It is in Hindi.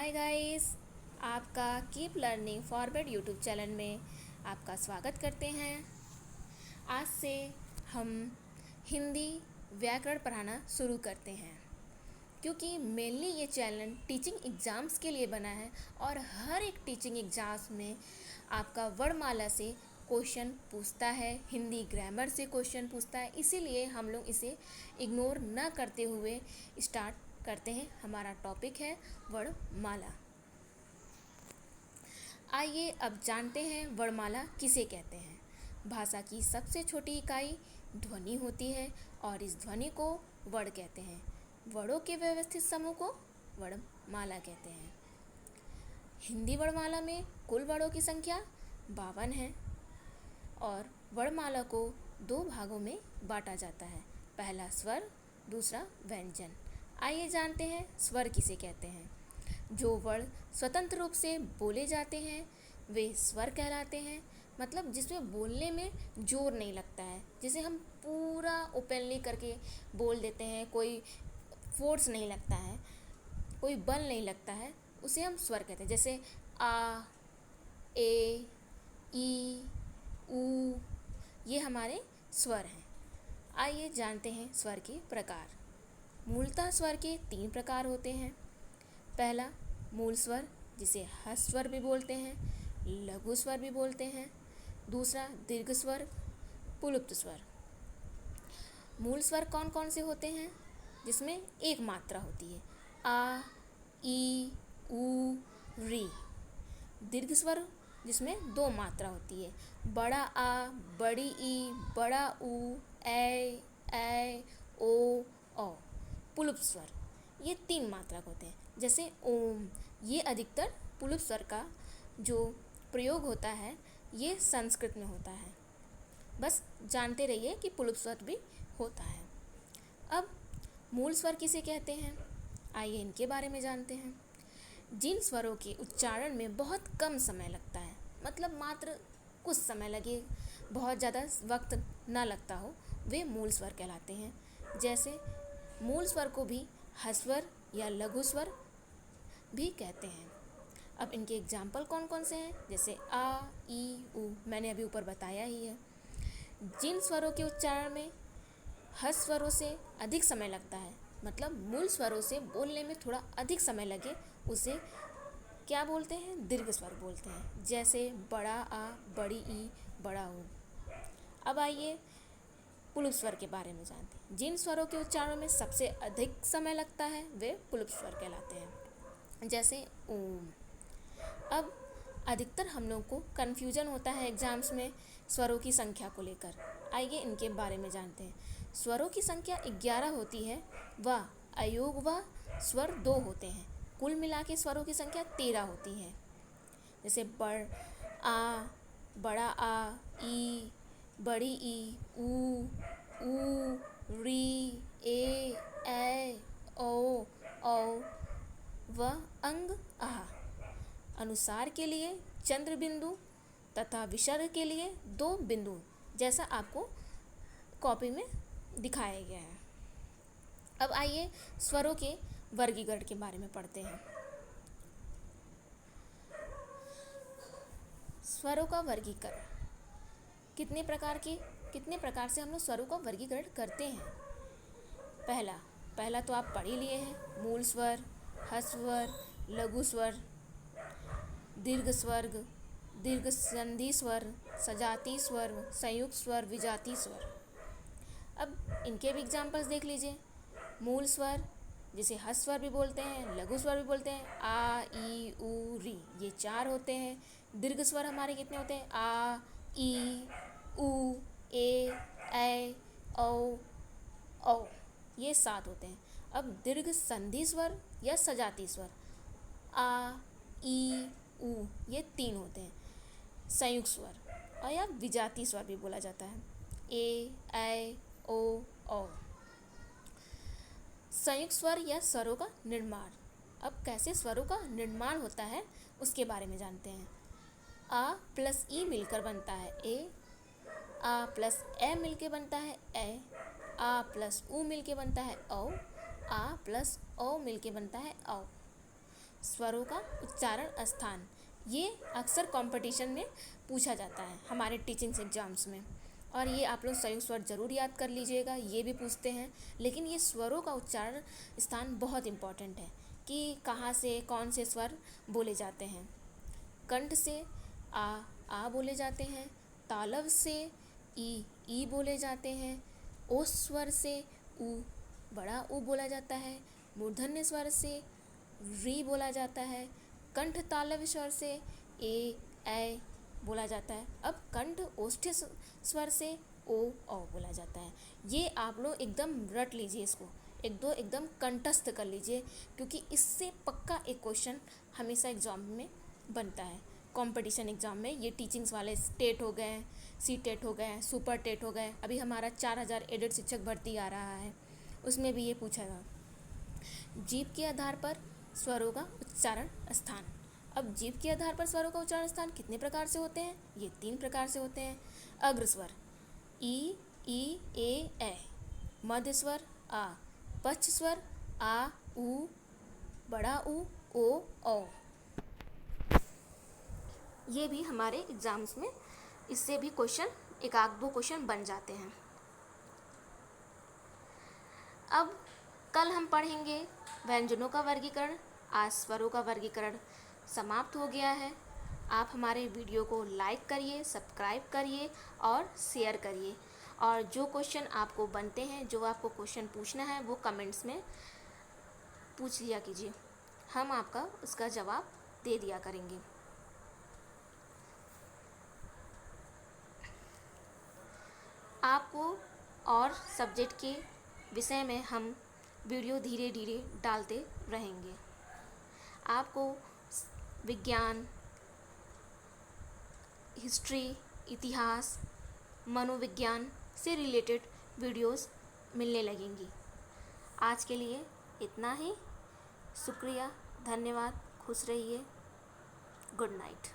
हाय गाइस, आपका keep learning forward YouTube channel में आपका स्वागत करते हैं। आज से हम हिंदी व्याकरण पढ़ाना शुरू करते हैं, क्योंकि मेनली ये चैनल टीचिंग एग्ज़ाम्स के लिए बना है और हर एक टीचिंग एग्ज़ाम्स में आपका वर्णमाला से क्वेश्चन पूछता है, हिंदी ग्रामर से क्वेश्चन पूछता है। इसीलिए हम लोग इसे इग्नोर न करते हुए स्टार्ट करते हैं। हमारा टॉपिक है वर्णमाला। आइए अब जानते हैं वर्णमाला किसे कहते हैं। भाषा की सबसे छोटी इकाई ध्वनि होती है और इस ध्वनि को वर्ण कहते हैं। वर्णों के व्यवस्थित समूह को वर्णमाला कहते हैं। हिंदी वर्णमाला में कुल वर्णों की संख्या 52 है और वर्णमाला को दो भागों में बांटा जाता है, पहला स्वर, दूसरा व्यंजन। आइए जानते हैं स्वर किसे कहते हैं। जो वर्ण स्वतंत्र रूप से बोले जाते हैं वे स्वर कहलाते हैं, मतलब जिसमें बोलने में जोर नहीं लगता है, जिसे हम पूरा ओपनली करके बोल देते हैं, कोई फोर्स नहीं लगता है, कोई बल नहीं लगता है, उसे हम स्वर कहते हैं। जैसे आ, ए, ई, ऊ, ये हमारे स्वर हैं। आइए जानते हैं स्वर के प्रकार। मूलतः स्वर के 3 प्रकार होते हैं। पहला मूल स्वर, जिसे ह्रस्व स्वर भी बोलते हैं, लघु स्वर भी बोलते हैं। दूसरा दीर्घ स्वर, पुलुप्त स्वर। मूल स्वर कौन कौन से होते हैं? जिसमें एक मात्रा होती है, आ, ई, ऊ, री। दीर्घ स्वर जिसमें 2 मात्रा होती है, बड़ा आ, बड़ी ई, बड़ा ऊ, ऐ, ओ, औ। पुलुप्त स्वर ये 3 मात्रा के होते हैं, जैसे ओम। ये अधिकतर पुलुप्त स्वर का जो प्रयोग होता है ये संस्कृत में होता है। बस जानते रहिए कि पुलुप्त स्वर भी होता है। अब मूल स्वर किसे कहते हैं, आइए इनके बारे में जानते हैं। जिन स्वरों के उच्चारण में बहुत कम समय लगता है, मतलब मात्र कुछ समय लगे, बहुत ज़्यादा वक्त ना लगता हो, वे मूल स्वर कहलाते हैं। जैसे मूल स्वर को भी ह्रस्व स्वर या लघु स्वर भी कहते हैं। अब इनके एग्जाम्पल कौन कौन से हैं? जैसे आ, ई, ऊ, मैंने अभी ऊपर बताया ही है। जिन स्वरों के उच्चारण में ह्रस्व स्वरों से अधिक समय लगता है, मतलब मूल स्वरों से बोलने में थोड़ा अधिक समय लगे, उसे क्या बोलते हैं? दीर्घ स्वर बोलते हैं। जैसे बड़ा आ, बड़ी ई, बड़ा ऊ। अब आइए पुलुप्त स्वर के बारे में जानते हैं। जिन स्वरों के उच्चारण में सबसे अधिक समय लगता है वे पुलुप्त स्वर कहलाते हैं, जैसे ओम। अब अधिकतर हम लोग को कन्फ्यूजन होता है एग्जाम्स में स्वरों की संख्या को लेकर। आइए इनके बारे में जानते हैं। स्वरों की संख्या 11 होती है व अयोग व स्वर 2 होते हैं। कुल मिला के स्वरों की संख्या 13 होती है। जैसे आ, बड़ा आ, ई, बड़ी ई, ऊ, री, ऐ, ओ, औ व अंग आह। अनुसार के लिए चंद्र बिंदु तथा विसर्ग के लिए 2 बिंदु, जैसा आपको कॉपी में दिखाया गया है। अब आइए स्वरों के वर्गीकरण के बारे में पढ़ते हैं। स्वरों का वर्गीकरण कितने प्रकार से हम लोग स्वरों का वर्गीकरण करते हैं। पहला तो आप पढ़ ही लिए हैं, मूल स्वर, ह्रस्व स्वर, लघु स्वर, दीर्घ स्वर्ग, दीर्घ संधि स्वर, सजाती स्वर, संयुक्त स्वर, विजाती स्वर। अब इनके भी एग्जाम्पल्स देख लीजिए। मूल स्वर जिसे ह्रस्व स्वर भी बोलते हैं, लघु स्वर भी बोलते हैं, आ, ई, ऊ, री, ये 4 होते हैं। दीर्घ स्वर हमारे कितने होते हैं? आ, ई, ऊ, ऐ, औ, ये 7 होते हैं। अब दीर्घ संधि स्वर या सजाती स्वर, आ, ई, ऊ, ये 3 होते हैं। संयुक्त स्वर और या विजाती स्वर भी बोला जाता है, ऐ, ओ, औ। संयुक्त स्वर या स्वरों का निर्माण। अब कैसे स्वरों का निर्माण होता है उसके बारे में जानते हैं। आ प्लस ई मिलकर बनता है ए, आ प्लस ए मिलके बनता है ऐ, आ प्लस ऊ मिलके बनता है औ, आ प्लस ओ मिलके बनता है औ। स्वरों का उच्चारण स्थान। ये अक्सर कंपटीशन में पूछा जाता है हमारे टीचिंग एग्जाम्स में, और ये आप लोग संयुक्त स्वर जरूर याद कर लीजिएगा, ये भी पूछते हैं। लेकिन ये स्वरों का उच्चारण स्थान बहुत इम्पॉर्टेंट है कि कहाँ से कौन से स्वर बोले जाते हैं। कंठ से आ बोले जाते हैं, तालव से ई बोले जाते हैं, ओस स्वर से ऊ बड़ा ऊ बोला जाता है, मूर्धन्य स्वर से री बोला जाता है, कंठ तालव स्वर से ए बोला जाता है। अब कंठ ओष्ठ्य स्वर से ओ बोला जाता है। ये आप लोग एकदम रट लीजिए, इसको एकदम कंठस्थ कर लीजिए, क्योंकि इससे पक्का एक क्वेश्चन हमेशा एग्जाम में बनता है। कंपटीशन एग्ज़ाम में ये टीचिंग्स वाले टेट हो गए, सी टेट हो गए, सुपर टेट हो गए, अभी हमारा 4000 एडेड शिक्षक भर्ती आ रहा है, उसमें भी ये पूछेगा। जीभ के आधार पर स्वरों का उच्चारण स्थान। अब जीभ के आधार पर स्वरों का उच्चारण स्थान कितने प्रकार से होते हैं? ये 3 प्रकार से होते हैं। अग्र स्वर ई ए, मध्य स्वर आ, पश्च स्वर आ ऊ, बड़ा ऊ ओ औ। ये भी हमारे एग्जाम्स में इससे भी क्वेश्चन, एक आध दो क्वेश्चन बन जाते हैं। अब कल हम पढ़ेंगे व्यंजनों का वर्गीकरण। आज स्वरों का वर्गीकरण समाप्त हो गया है। आप हमारे वीडियो को लाइक करिए, सब्सक्राइब करिए और शेयर करिए। और जो क्वेश्चन आपको बनते हैं, जो आपको क्वेश्चन पूछना है, वो कमेंट्स में पूछ लिया कीजिए, हम आपका उसका जवाब दे दिया करेंगे। आपको और सब्जेक्ट के विषय में हम वीडियो धीरे धीरे डालते रहेंगे। आपको विज्ञान, हिस्ट्री, इतिहास, मनोविज्ञान से रिलेटेड वीडियोस मिलने लगेंगी। आज के लिए इतना ही। शुक्रिया, धन्यवाद, खुश रहिए, गुड नाइट।